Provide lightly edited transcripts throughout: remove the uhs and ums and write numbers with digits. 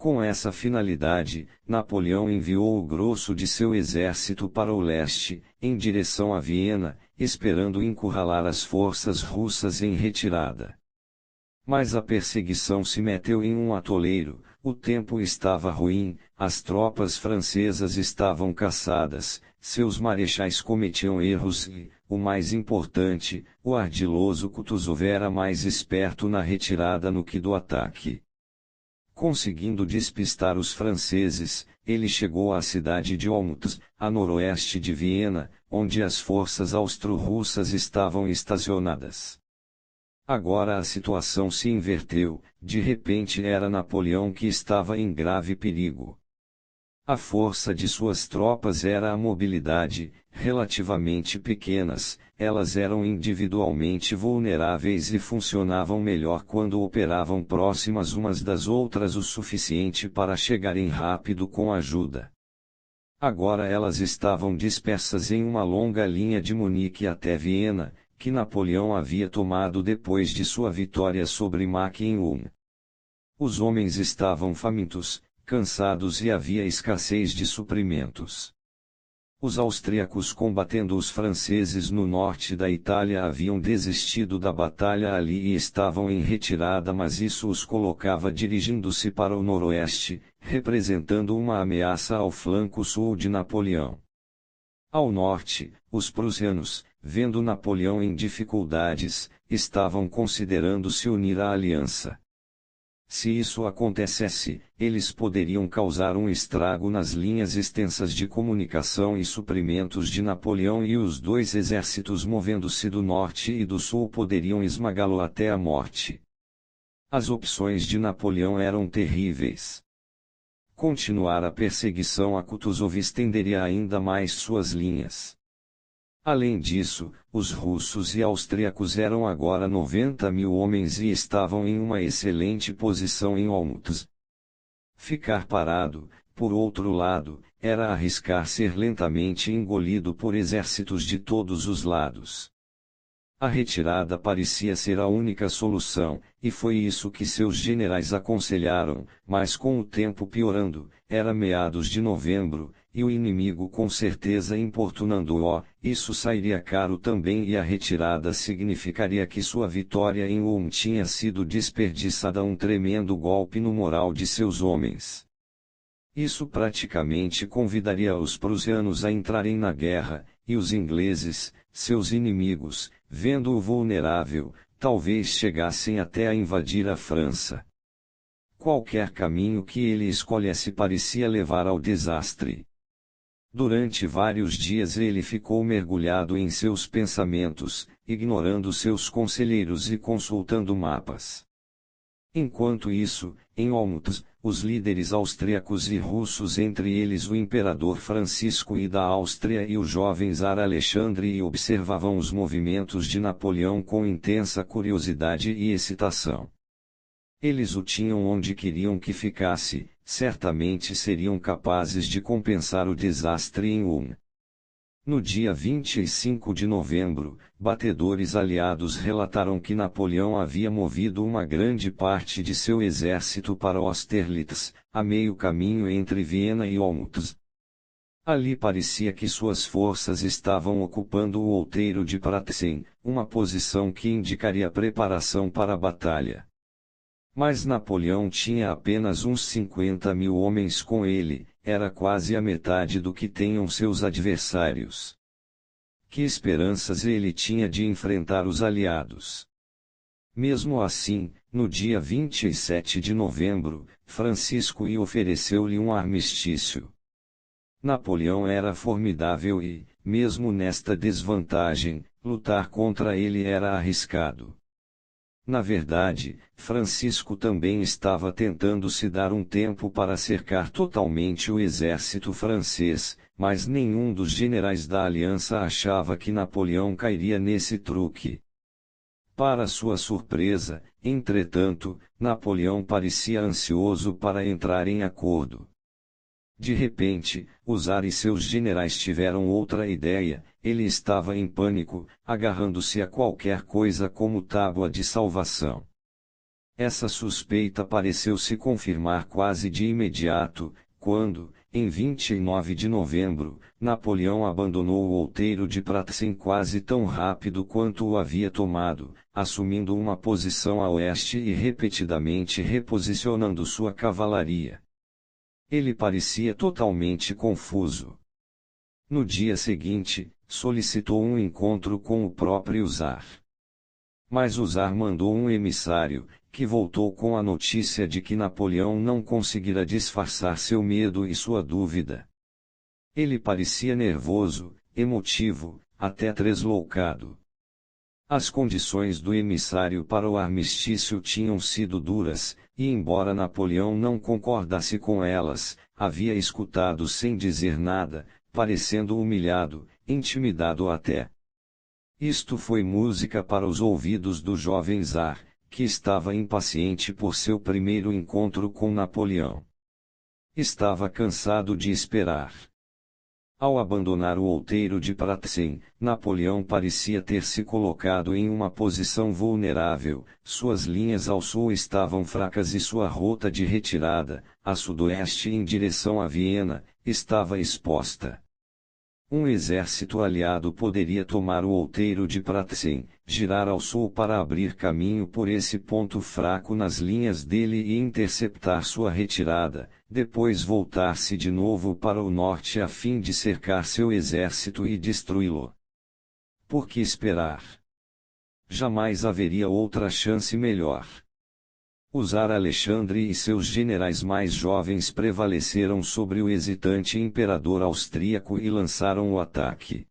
Com essa finalidade, Napoleão enviou o grosso de seu exército para o leste, em direção a Viena, esperando encurralar as forças russas em retirada. Mas a perseguição se meteu em um atoleiro, o tempo estava ruim, as tropas francesas estavam cansadas, seus marechais cometiam erros e, o mais importante, o ardiloso Kutuzov era mais esperto na retirada no que do ataque. Conseguindo despistar os franceses, ele chegou à cidade de Olmütz, a noroeste de Viena, onde as forças austro-russas estavam estacionadas. Agora a situação se inverteu, de repente era Napoleão que estava em grave perigo. A força de suas tropas era a mobilidade, relativamente pequenas, elas eram individualmente vulneráveis e funcionavam melhor quando operavam próximas umas das outras o suficiente para chegarem rápido com ajuda. Agora elas estavam dispersas em uma longa linha de Munique até Viena, que Napoleão havia tomado depois de sua vitória sobre Mack em Ulm. Os homens estavam famintos, cansados e havia escassez de suprimentos. Os austríacos combatendo os franceses no norte da Itália haviam desistido da batalha ali e estavam em retirada, mas isso os colocava dirigindo-se para o noroeste, representando uma ameaça ao flanco sul de Napoleão. Ao norte, os prussianos, vendo Napoleão em dificuldades, estavam considerando se unir à aliança. Se isso acontecesse, eles poderiam causar um estrago nas linhas extensas de comunicação e suprimentos de Napoleão e os dois exércitos movendo-se do norte e do sul poderiam esmagá-lo até a morte. As opções de Napoleão eram terríveis. Continuar a perseguição a Kutuzov estenderia ainda mais suas linhas. Além disso, os russos e austríacos eram agora 90.000 homens e estavam em uma excelente posição em Olmütz. Ficar parado, por outro lado, era arriscar ser lentamente engolido por exércitos de todos os lados. A retirada parecia ser a única solução, e foi isso que seus generais aconselharam, mas com o tempo piorando, era meados de novembro, e o inimigo com certeza importunando-o, isso sairia caro também e a retirada significaria que sua vitória em Ulm tinha sido desperdiçada, um tremendo golpe no moral de seus homens. Isso praticamente convidaria os prussianos a entrarem na guerra, e os ingleses, seus inimigos, vendo-o vulnerável, talvez chegassem até a invadir a França. Qualquer caminho que ele escolhesse parecia levar ao desastre. Durante vários dias ele ficou mergulhado em seus pensamentos, ignorando seus conselheiros e consultando mapas. Enquanto isso, em Olmütz, os líderes austríacos e russos, entre eles o imperador Francisco I da Áustria e o jovem czar Alexandre, observavam os movimentos de Napoleão com intensa curiosidade e excitação. Eles o tinham onde queriam que ficasse, certamente seriam capazes de compensar o desastre em Ulm. No dia 25 de novembro, batedores aliados relataram que Napoleão havia movido uma grande parte de seu exército para Austerlitz, a meio caminho entre Viena e Olmütz. Ali parecia que suas forças estavam ocupando o outeiro de Pratzen, uma posição que indicaria preparação para a batalha. Mas Napoleão tinha apenas uns 50.000 homens com ele, era quase a metade do que tinham seus adversários. Que esperanças ele tinha de enfrentar os aliados? Mesmo assim, no dia 27 de novembro, Francisco I ofereceu-lhe um armistício. Napoleão era formidável e, mesmo nesta desvantagem, lutar contra ele era arriscado. Na verdade, Francisco também estava tentando se dar um tempo para cercar totalmente o exército francês, mas nenhum dos generais da aliança achava que Napoleão cairia nesse truque. Para sua surpresa, entretanto, Napoleão parecia ansioso para entrar em acordo. De repente, o czar e seus generais tiveram outra ideia. Ele estava em pânico, agarrando-se a qualquer coisa como tábua de salvação. Essa suspeita pareceu se confirmar quase de imediato, quando, em 29 de novembro, Napoleão abandonou o outeiro de Pratzen quase tão rápido quanto o havia tomado, assumindo uma posição a oeste e repetidamente reposicionando sua cavalaria. Ele parecia totalmente confuso. No dia seguinte, solicitou um encontro com o próprio czar. Mas o czar mandou um emissário, que voltou com a notícia de que Napoleão não conseguira disfarçar seu medo e sua dúvida. Ele parecia nervoso, emotivo, até tresloucado. As condições do emissário para o armistício tinham sido duras, e embora Napoleão não concordasse com elas, havia escutado sem dizer nada, parecendo humilhado, intimidado até. Isto foi música para os ouvidos do jovem czar, que estava impaciente por seu primeiro encontro com Napoleão. Estava cansado de esperar. Ao abandonar o outeiro de Pratzen, Napoleão parecia ter se colocado em uma posição vulnerável, suas linhas ao sul estavam fracas e sua rota de retirada, a sudoeste em direção a Viena, estava exposta. Um exército aliado poderia tomar o outeiro de Pratzen, girar ao sul para abrir caminho por esse ponto fraco nas linhas dele e interceptar sua retirada, depois voltar-se de novo para o norte a fim de cercar seu exército e destruí-lo. Por que esperar? Jamais haveria outra chance melhor. O czar Alexandre e seus generais mais jovens prevaleceram sobre o hesitante imperador austríaco e lançaram o ataque.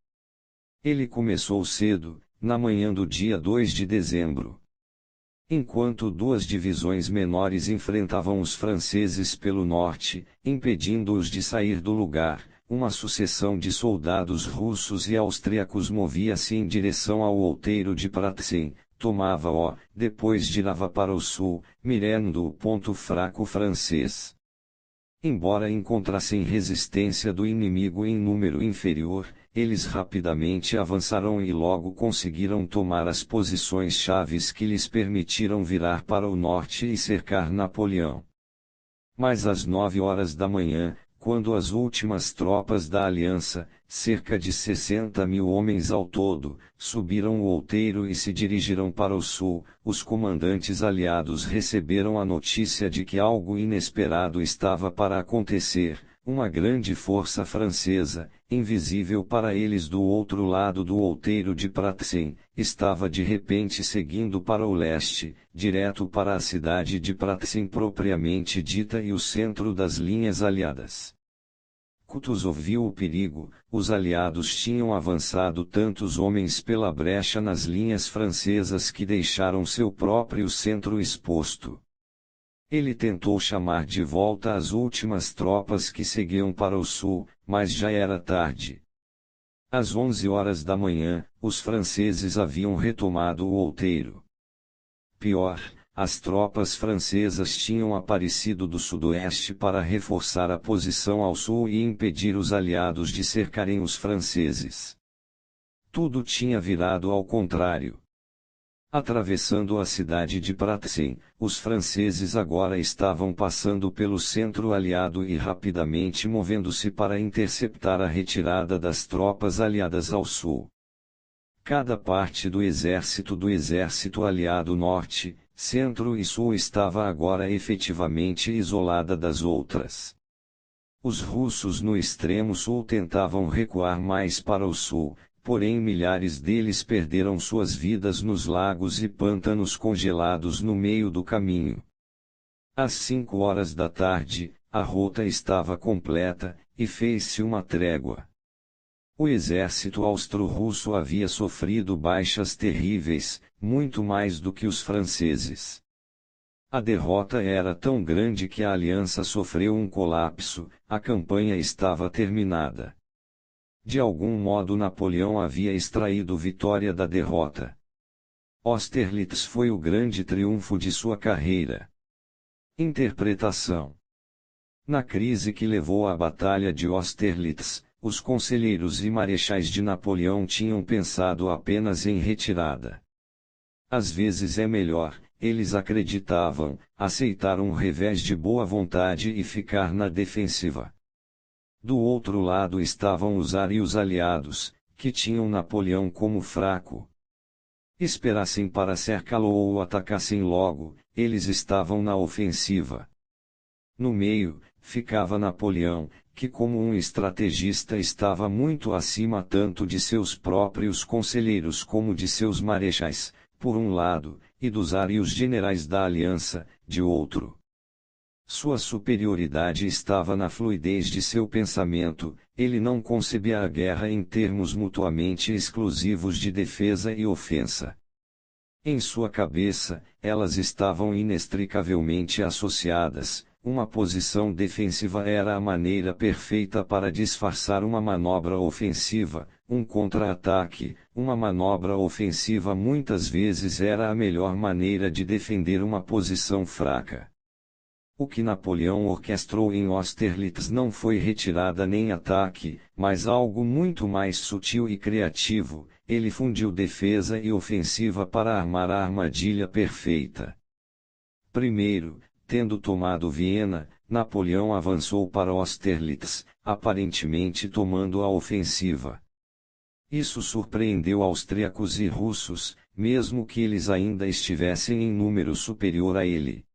Ele começou cedo, na manhã do dia 2 de dezembro. Enquanto duas divisões menores enfrentavam os franceses pelo norte, impedindo-os de sair do lugar, uma sucessão de soldados russos e austríacos movia-se em direção ao outeiro de Pratzen, tomava-o, depois girava para o sul, mirando o ponto fraco francês. Embora encontrassem resistência do inimigo em número inferior, eles rapidamente avançaram e logo conseguiram tomar as posições chaves que lhes permitiram virar para o norte e cercar Napoleão. Mas às 9 horas da manhã, quando as últimas tropas da aliança, cerca de 60.000 homens ao todo, subiram o outeiro e se dirigiram para o sul, os comandantes aliados receberam a notícia de que algo inesperado estava para acontecer. Uma grande força francesa, invisível para eles do outro lado do outeiro de Pratzen, estava de repente seguindo para o leste, direto para a cidade de Pratzen propriamente dita e o centro das linhas aliadas. Kutuzov viu o perigo, os aliados tinham avançado tantos homens pela brecha nas linhas francesas que deixaram seu próprio centro exposto. Ele tentou chamar de volta as últimas tropas que seguiam para o sul, mas já era tarde. Às 11 horas da manhã, os franceses haviam retomado o outeiro. Pior, as tropas francesas tinham aparecido do sudoeste para reforçar a posição ao sul e impedir os aliados de cercarem os franceses. Tudo tinha virado ao contrário. Atravessando a cidade de Pratzen, os franceses agora estavam passando pelo centro aliado e rapidamente movendo-se para interceptar a retirada das tropas aliadas ao sul. Cada parte do exército aliado norte, centro e sul estava agora efetivamente isolada das outras. Os russos no extremo sul tentavam recuar mais para o sul, porém milhares deles perderam suas vidas nos lagos e pântanos congelados no meio do caminho. Às 5 horas da tarde, a rota estava completa, e fez-se uma trégua. O exército austro-russo havia sofrido baixas terríveis, muito mais do que os franceses. A derrota era tão grande que a aliança sofreu um colapso, a campanha estava terminada. De algum modo Napoleão havia extraído vitória da derrota. Austerlitz foi o grande triunfo de sua carreira. Interpretação. Na crise que levou à Batalha de Austerlitz, os conselheiros e marechais de Napoleão tinham pensado apenas em retirada. Às vezes é melhor, eles acreditavam, aceitar um revés de boa vontade e ficar na defensiva. Do outro lado estavam os Ar e os aliados, que tinham Napoleão como fraco. Esperassem para cercá-lo ou o atacassem logo, eles estavam na ofensiva. No meio, ficava Napoleão, que como um estrategista estava muito acima tanto de seus próprios conselheiros como de seus marechais, por um lado, e dos Ar e os generais da aliança, de outro. Sua superioridade estava na fluidez de seu pensamento, ele não concebia a guerra em termos mutuamente exclusivos de defesa e ofensa. Em sua cabeça, elas estavam inextricavelmente associadas. Uma posição defensiva era a maneira perfeita para disfarçar uma manobra ofensiva, um contra-ataque. Uma manobra ofensiva muitas vezes era a melhor maneira de defender uma posição fraca. O que Napoleão orquestrou em Austerlitz não foi retirada nem ataque, mas algo muito mais sutil e criativo. Ele fundiu defesa e ofensiva para armar a armadilha perfeita. Primeiro, tendo tomado Viena, Napoleão avançou para Austerlitz, aparentemente tomando a ofensiva. Isso surpreendeu austríacos e russos, mesmo que eles ainda estivessem em número superior a ele.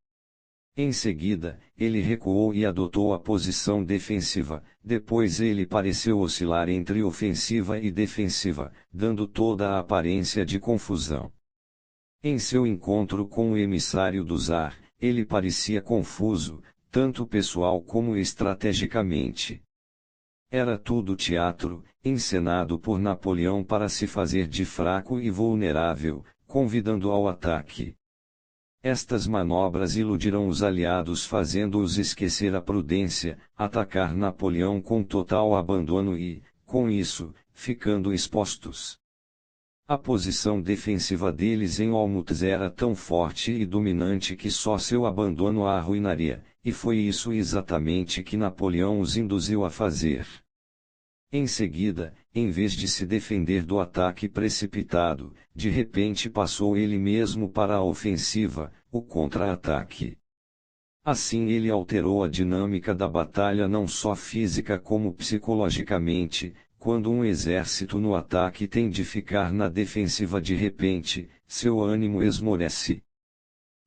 Em seguida, ele recuou e adotou a posição defensiva, depois ele pareceu oscilar entre ofensiva e defensiva, dando toda a aparência de confusão. Em seu encontro com o emissário do Czar, ele parecia confuso, tanto pessoal como estrategicamente. Era tudo teatro, encenado por Napoleão para se fazer de fraco e vulnerável, convidando ao ataque. Estas manobras iludiram os aliados fazendo-os esquecer a prudência, atacar Napoleão com total abandono e, com isso, ficando expostos. A posição defensiva deles em Olmütz era tão forte e dominante que só seu abandono a arruinaria, e foi isso exatamente que Napoleão os induziu a fazer. Em seguida, em vez de se defender do ataque precipitado, de repente passou ele mesmo para a ofensiva, o contra-ataque. Assim ele alterou a dinâmica da batalha não só física como psicologicamente. Quando um exército no ataque tem de ficar na defensiva de repente, seu ânimo esmorece.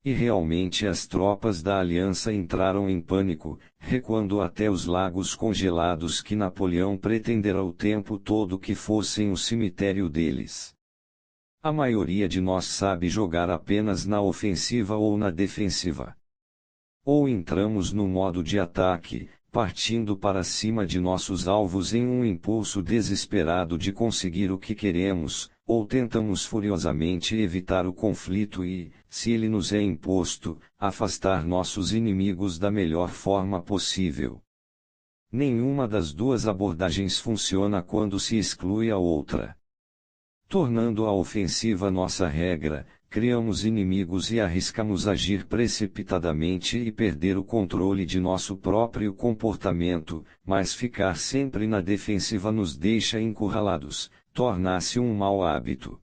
E realmente as tropas da aliança entraram em pânico, recuando até os lagos congelados que Napoleão pretendera o tempo todo que fossem o cemitério deles. A maioria de nós sabe jogar apenas na ofensiva ou na defensiva. Ou entramos no modo de ataque, partindo para cima de nossos alvos em um impulso desesperado de conseguir o que queremos, ou tentamos furiosamente evitar o conflito e, se ele nos é imposto, afastar nossos inimigos da melhor forma possível. Nenhuma das duas abordagens funciona quando se exclui a outra. Tornando a ofensiva nossa regra, criamos inimigos e arriscamos agir precipitadamente e perder o controle de nosso próprio comportamento, mas ficar sempre na defensiva nos deixa encurralados, torna-se um mau hábito.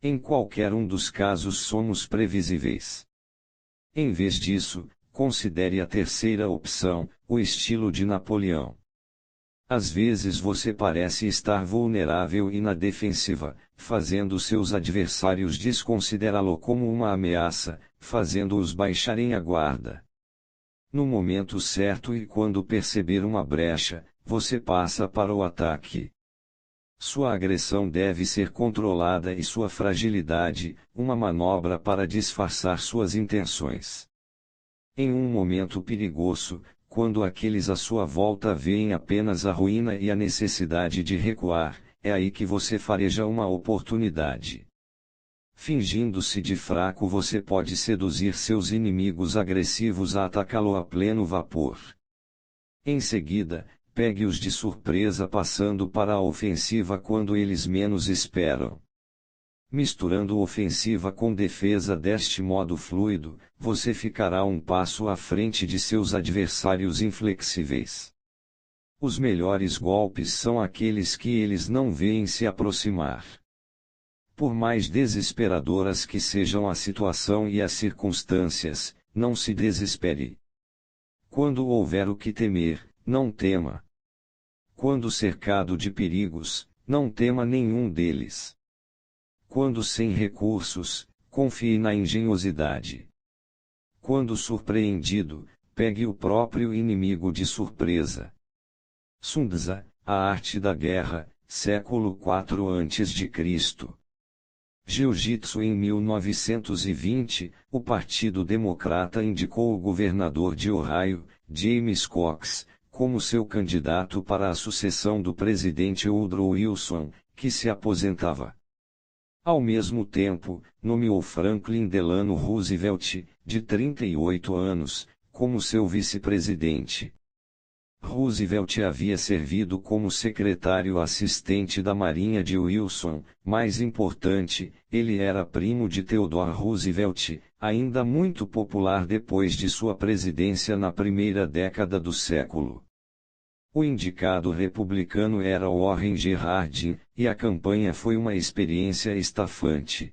Em qualquer um dos casos somos previsíveis. Em vez disso, considere a terceira opção, o estilo de Napoleão. Às vezes você parece estar vulnerável e na defensiva, fazendo seus adversários desconsiderá-lo como uma ameaça, fazendo-os baixarem a guarda. No momento certo e quando perceber uma brecha, você passa para o ataque. Sua agressão deve ser controlada e sua fragilidade, uma manobra para disfarçar suas intenções. Em um momento perigoso, quando aqueles à sua volta veem apenas a ruína e a necessidade de recuar, é aí que você fareja uma oportunidade. Fingindo-se de fraco você pode seduzir seus inimigos agressivos a atacá-lo a pleno vapor. Em seguida, pegue-os de surpresa passando para a ofensiva quando eles menos esperam. Misturando ofensiva com defesa deste modo fluido, você ficará um passo à frente de seus adversários inflexíveis. Os melhores golpes são aqueles que eles não veem se aproximar. por mais desesperadoras que sejam a situação e as circunstâncias, não se desespere. Quando houver o que temer, não tema. Quando cercado de perigos, não tema nenhum deles. Quando sem recursos, confie na engenhosidade. Quando surpreendido, pegue o próprio inimigo de surpresa. Sun Tzu, A Arte da Guerra, século IV a.C. Jiu-Jitsu. Em 1920, o Partido Democrata indicou o governador de Ohio, James Cox, como seu candidato para a sucessão do presidente Woodrow Wilson, que se aposentava. Ao mesmo tempo, nomeou Franklin Delano Roosevelt, de 38 anos, como seu vice-presidente. Roosevelt havia servido como secretário assistente da Marinha de Wilson. Mais importante, ele era primo de Theodore Roosevelt, ainda muito popular depois de sua presidência na primeira década do século. O indicado republicano era Warren G. Harding, e a campanha foi uma experiência estafante.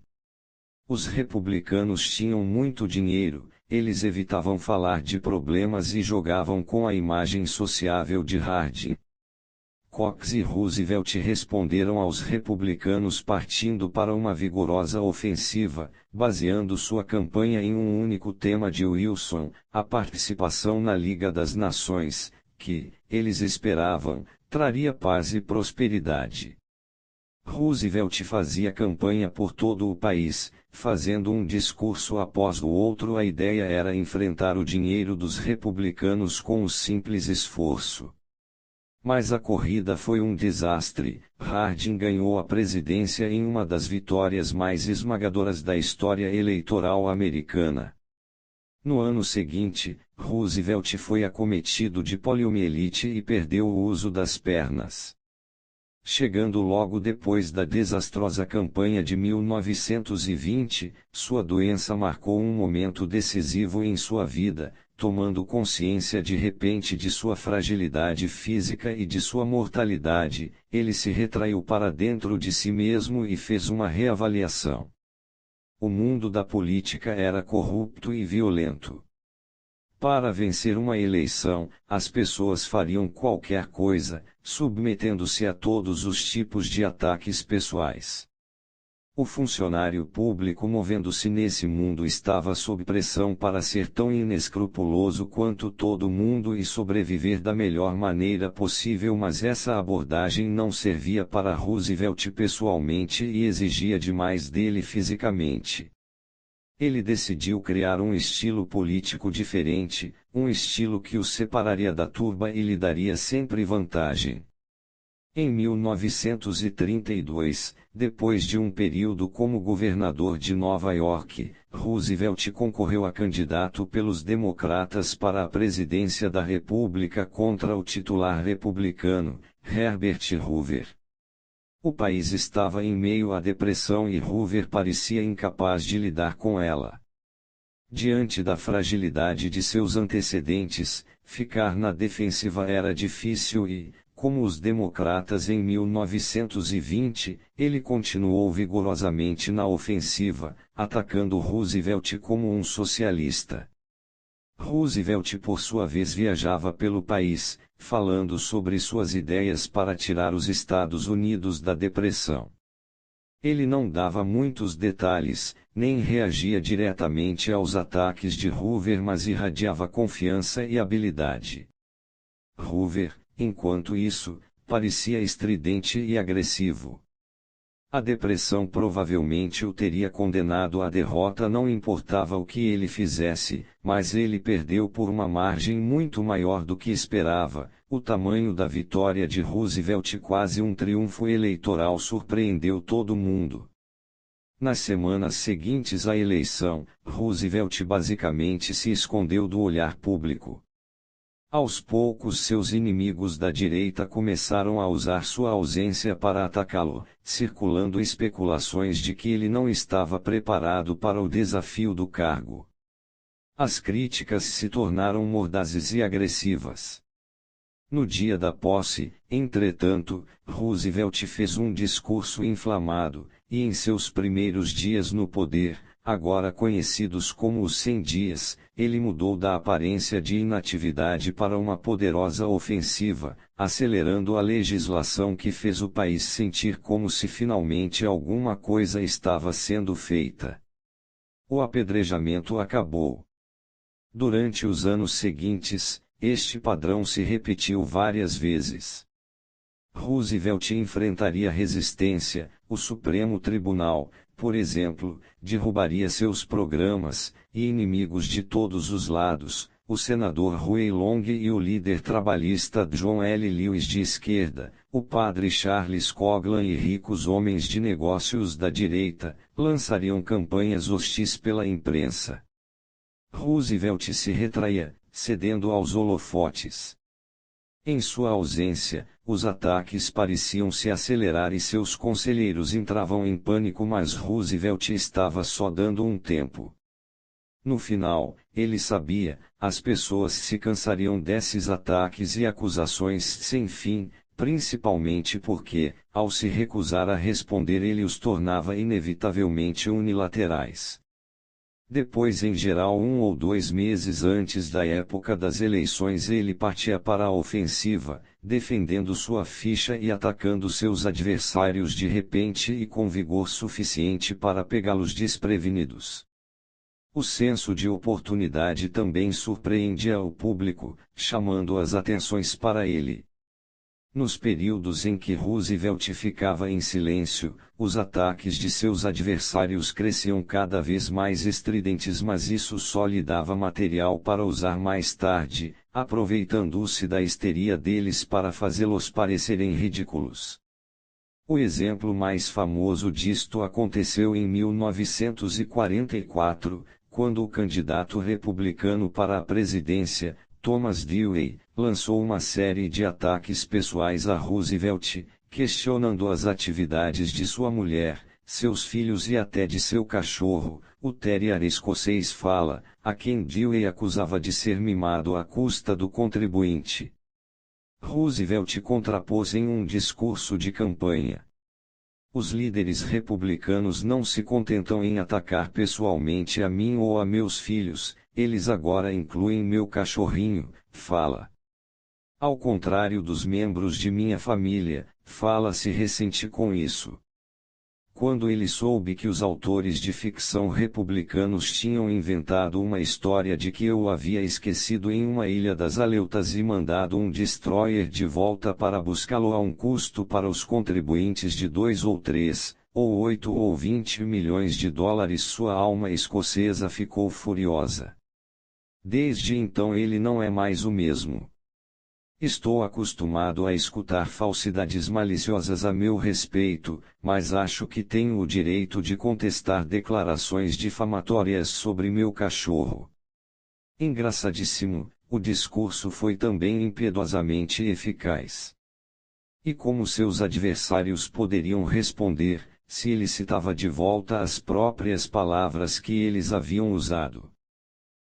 Os republicanos tinham muito dinheiro, eles evitavam falar de problemas e jogavam com a imagem sociável de Harding. Cox e Roosevelt responderam aos republicanos partindo para uma vigorosa ofensiva, baseando sua campanha em um único tema de Wilson, a participação na Liga das Nações, que, eles esperavam, traria paz e prosperidade. Roosevelt fazia campanha por todo o país, fazendo um discurso após o outro. A ideia era enfrentar o dinheiro dos republicanos com o simples esforço. Mas a corrida foi um desastre. Harding ganhou a presidência em uma das vitórias mais esmagadoras da história eleitoral americana. No ano seguinte, Roosevelt foi acometido de poliomielite e perdeu o uso das pernas. Chegando logo depois da desastrosa campanha de 1920, sua doença marcou um momento decisivo em sua vida, tomando consciência de repente de sua fragilidade física e de sua mortalidade, ele se retraiu para dentro de si mesmo e fez uma reavaliação. O mundo da política era corrupto e violento. Para vencer uma eleição, as pessoas fariam qualquer coisa, submetendo-se a todos os tipos de ataques pessoais. O funcionário público movendo-se nesse mundo estava sob pressão para ser tão inescrupuloso quanto todo mundo e sobreviver da melhor maneira possível, mas essa abordagem não servia para Roosevelt pessoalmente e exigia demais dele fisicamente. Ele decidiu criar um estilo político diferente, um estilo que o separaria da turba e lhe daria sempre vantagem. Em 1932, depois de um período como governador de Nova York, Roosevelt concorreu a candidato pelos democratas para a presidência da República contra o titular republicano, Herbert Hoover. O país estava em meio à depressão e Hoover parecia incapaz de lidar com ela. Diante da fragilidade de seus antecedentes, ficar na defensiva era difícil e, como os democratas em 1920, ele continuou vigorosamente na ofensiva, atacando Roosevelt como um socialista. Roosevelt por sua vez viajava pelo país, falando sobre suas ideias para tirar os Estados Unidos da depressão. Ele não dava muitos detalhes, nem reagia diretamente aos ataques de Hoover, mas irradiava confiança e habilidade. Hoover, enquanto isso, parecia estridente e agressivo. A depressão provavelmente o teria condenado à derrota, não importava o que ele fizesse, mas ele perdeu por uma margem muito maior do que esperava. O tamanho da vitória de Roosevelt, quase um triunfo eleitoral, surpreendeu todo mundo. Nas semanas seguintes à eleição, Roosevelt basicamente se escondeu do olhar público. Aos poucos seus inimigos da direita começaram a usar sua ausência para atacá-lo, circulando especulações de que ele não estava preparado para o desafio do cargo. As críticas se tornaram mordazes e agressivas. No dia da posse, entretanto, Roosevelt fez um discurso inflamado, e em seus primeiros dias no poder, agora conhecidos como os 100 dias, ele mudou da aparência de inatividade para uma poderosa ofensiva, acelerando a legislação que fez o país sentir como se finalmente alguma coisa estava sendo feita. O apedrejamento acabou. Durante os anos seguintes, este padrão se repetiu várias vezes. Roosevelt enfrentaria resistência, o Supremo Tribunal, por exemplo, derrubaria seus programas, e inimigos de todos os lados, o senador Huey Long e o líder trabalhista John L. Lewis de esquerda, o padre Charles Coughlin e ricos homens de negócios da direita, lançariam campanhas hostis pela imprensa. Roosevelt se retraía, cedendo aos holofotes. Em sua ausência, os ataques pareciam se acelerar e seus conselheiros entravam em pânico, mas Roosevelt estava só dando um tempo. No final, ele sabia, as pessoas se cansariam desses ataques e acusações sem fim, principalmente porque, ao se recusar a responder, ele os tornava inevitavelmente unilaterais. Depois, em geral 1 ou 2 meses antes da época das eleições, ele partia para a ofensiva, defendendo sua ficha e atacando seus adversários de repente e com vigor suficiente para pegá-los desprevenidos. O senso de oportunidade também surpreendia o público, chamando as atenções para ele. Nos períodos em que Roosevelt ficava em silêncio, os ataques de seus adversários cresciam cada vez mais estridentes, mas isso só lhe dava material para usar mais tarde, aproveitando-se da histeria deles para fazê-los parecerem ridículos. O exemplo mais famoso disto aconteceu em 1944, quando o candidato republicano para a presidência, Thomas Dewey, lançou uma série de ataques pessoais a Roosevelt, questionando as atividades de sua mulher, seus filhos e até de seu cachorro, o terrier escocês Fala, a quem Dewey acusava de ser mimado à custa do contribuinte. Roosevelt contrapôs em um discurso de campanha: os líderes republicanos não se contentam em atacar pessoalmente a mim ou a meus filhos, eles agora incluem meu cachorrinho, Fala. Ao contrário dos membros de minha família, Fala se ressente com isso. Quando ele soube que os autores de ficção republicanos tinham inventado uma história de que eu o havia esquecido em uma ilha das Aleutas e mandado um destroyer de volta para buscá-lo a um custo para os contribuintes de 2 ou 3, ou 8 ou 20 milhões de dólares, sua alma escocesa ficou furiosa. Desde então ele não é mais o mesmo. Estou acostumado a escutar falsidades maliciosas a meu respeito, mas acho que tenho o direito de contestar declarações difamatórias sobre meu cachorro. Engraçadíssimo, o discurso foi também impiedosamente eficaz. E como seus adversários poderiam responder, se ele citava de volta as próprias palavras que eles haviam usado?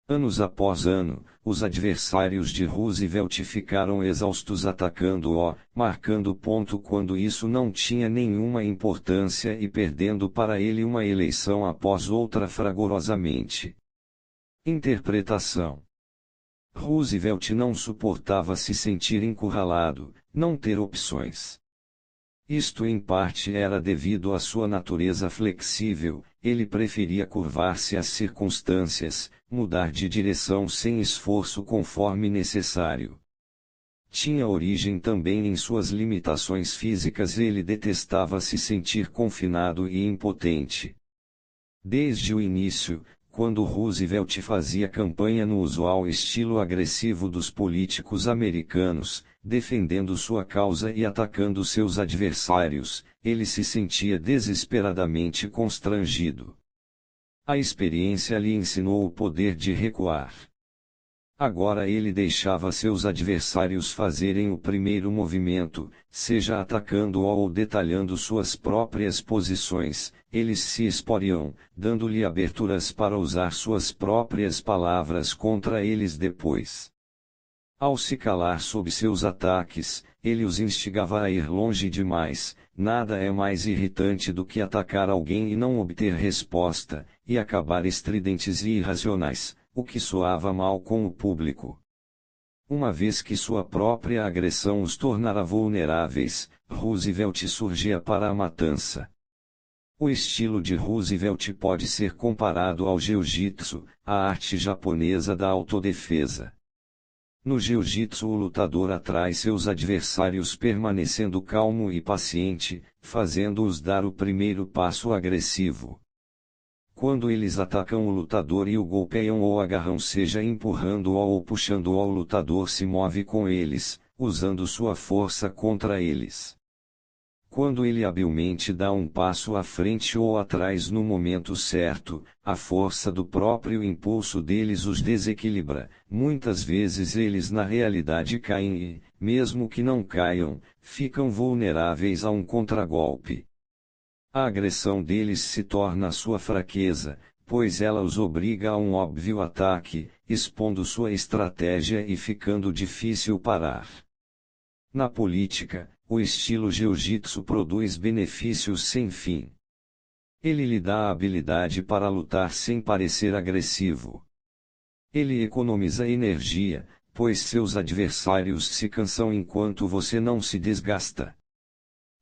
Anos após ano, os adversários de Roosevelt ficaram exaustos atacando-o, marcando ponto quando isso não tinha nenhuma importância e perdendo para ele uma eleição após outra fragorosamente. Interpretação: Roosevelt não suportava se sentir encurralado, não ter opções. Isto em parte era devido à sua natureza flexível, ele preferia curvar-se às circunstâncias, mudar de direção sem esforço conforme necessário. Tinha origem também em suas limitações físicas, ele detestava se sentir confinado e impotente. Desde o início, quando Roosevelt fazia campanha no usual estilo agressivo dos políticos americanos, defendendo sua causa e atacando seus adversários, ele se sentia desesperadamente constrangido. A experiência lhe ensinou o poder de recuar. Agora ele deixava seus adversários fazerem o primeiro movimento, seja atacando-o ou detalhando suas próprias posições, eles se exporiam, dando-lhe aberturas para usar suas próprias palavras contra eles depois. Ao se calar sob seus ataques, ele os instigava a ir longe demais. Nada é mais irritante do que atacar alguém e não obter resposta, e acabar estridentes e irracionais, o que soava mal com o público. Uma vez que sua própria agressão os tornara vulneráveis, Roosevelt surgia para a matança. O estilo de Roosevelt pode ser comparado ao jiu-jitsu, a arte japonesa da autodefesa. No jiu-jitsu, o lutador atrai seus adversários permanecendo calmo e paciente, fazendo-os dar o primeiro passo agressivo. Quando eles atacam o lutador e o golpeiam ou agarram, seja empurrando-o ou puxando-o, o lutador se move com eles, usando sua força contra eles. Quando ele habilmente dá um passo à frente ou atrás no momento certo, a força do próprio impulso deles os desequilibra. Muitas vezes eles na realidade caem e, mesmo que não caiam, ficam vulneráveis a um contragolpe. A agressão deles se torna sua fraqueza, pois ela os obriga a um óbvio ataque, expondo sua estratégia e ficando difícil parar. Na política, o estilo jiu-jitsu produz benefícios sem fim. Ele lhe dá a habilidade para lutar sem parecer agressivo. Ele economiza energia, pois seus adversários se cansam enquanto você não se desgasta.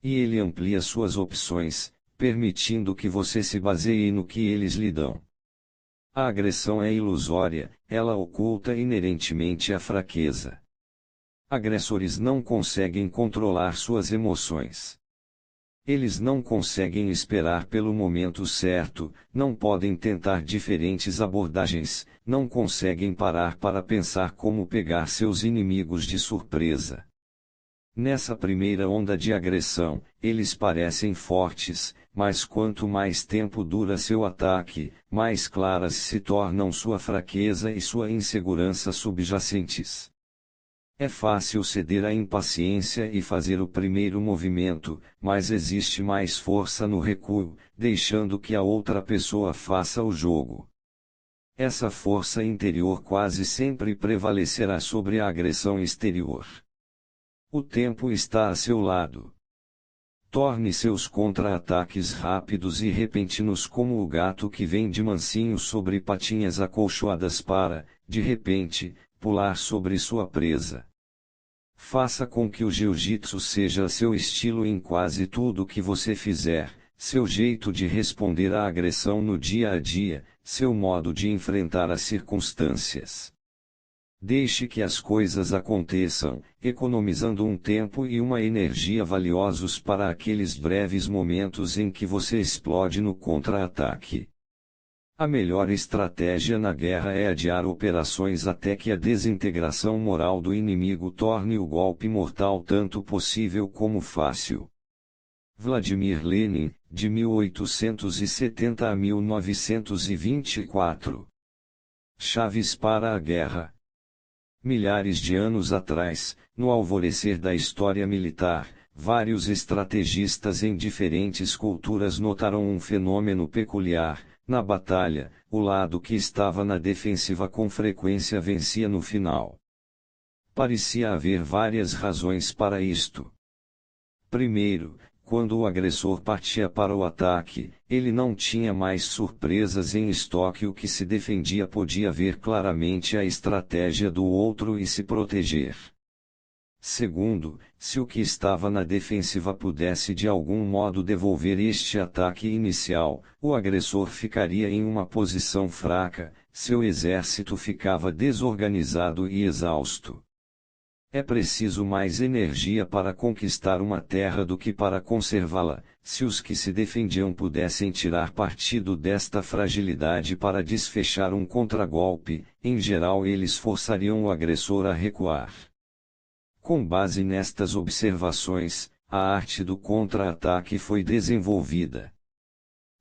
E ele amplia suas opções, permitindo que você se baseie no que eles lhe dão. A agressão é ilusória, ela oculta inerentemente a fraqueza. Agressores não conseguem controlar suas emoções. Eles não conseguem esperar pelo momento certo, não podem tentar diferentes abordagens, não conseguem parar para pensar como pegar seus inimigos de surpresa. Nessa primeira onda de agressão, eles parecem fortes, mas quanto mais tempo dura seu ataque, mais claras se tornam sua fraqueza e sua insegurança subjacentes. É fácil ceder à impaciência e fazer o primeiro movimento, mas existe mais força no recuo, deixando que a outra pessoa faça o jogo. Essa força interior quase sempre prevalecerá sobre a agressão exterior. O tempo está a seu lado. Torne seus contra-ataques rápidos e repentinos como o gato que vem de mansinho sobre patinhas acolchoadas para, de repente, pular sobre sua presa. Faça com que o jiu-jitsu seja seu estilo em quase tudo que você fizer, seu jeito de responder à agressão no dia a dia, seu modo de enfrentar as circunstâncias. Deixe que as coisas aconteçam, economizando um tempo e uma energia valiosos para aqueles breves momentos em que você explode no contra-ataque. A melhor estratégia na guerra é adiar operações até que a desintegração moral do inimigo torne o golpe mortal tanto possível como fácil. Vladimir Lenin, de 1870 a 1924. Chaves para a guerra. Milhares de anos atrás, no alvorecer da história militar, vários estrategistas em diferentes culturas notaram um fenômeno peculiar. Na batalha, o lado que estava na defensiva com frequência vencia no final. Parecia haver várias razões para isto. Primeiro, quando o agressor partia para o ataque, ele não tinha mais surpresas em estoque. O que se defendia podia ver claramente a estratégia do outro e se proteger. Segundo, se o que estava na defensiva pudesse de algum modo devolver este ataque inicial, o agressor ficaria em uma posição fraca, seu exército ficava desorganizado e exausto. É preciso mais energia para conquistar uma terra do que para conservá-la. Se os que se defendiam pudessem tirar partido desta fragilidade para desfechar um contragolpe, em geral eles forçariam o agressor a recuar. Com base nestas observações, a arte do contra-ataque foi desenvolvida.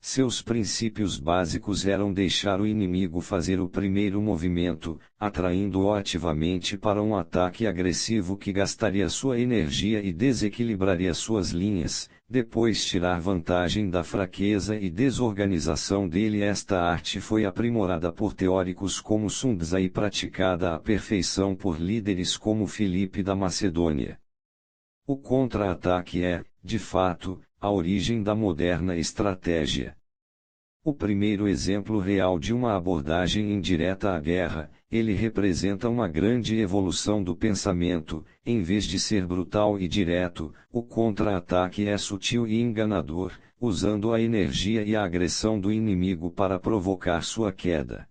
Seus princípios básicos eram deixar o inimigo fazer o primeiro movimento, atraindo-o ativamente para um ataque agressivo que gastaria sua energia e desequilibraria suas linhas, depois tirar vantagem da fraqueza e desorganização dele. Esta arte foi aprimorada por teóricos como Sun Tzu e praticada à perfeição por líderes como Filipe da Macedônia. O contra-ataque é, de fato, a origem da moderna estratégia. O primeiro exemplo real de uma abordagem indireta à guerra, ele representa uma grande evolução do pensamento. Em vez de ser brutal e direto, o contra-ataque é sutil e enganador, usando a energia e a agressão do inimigo para provocar sua queda.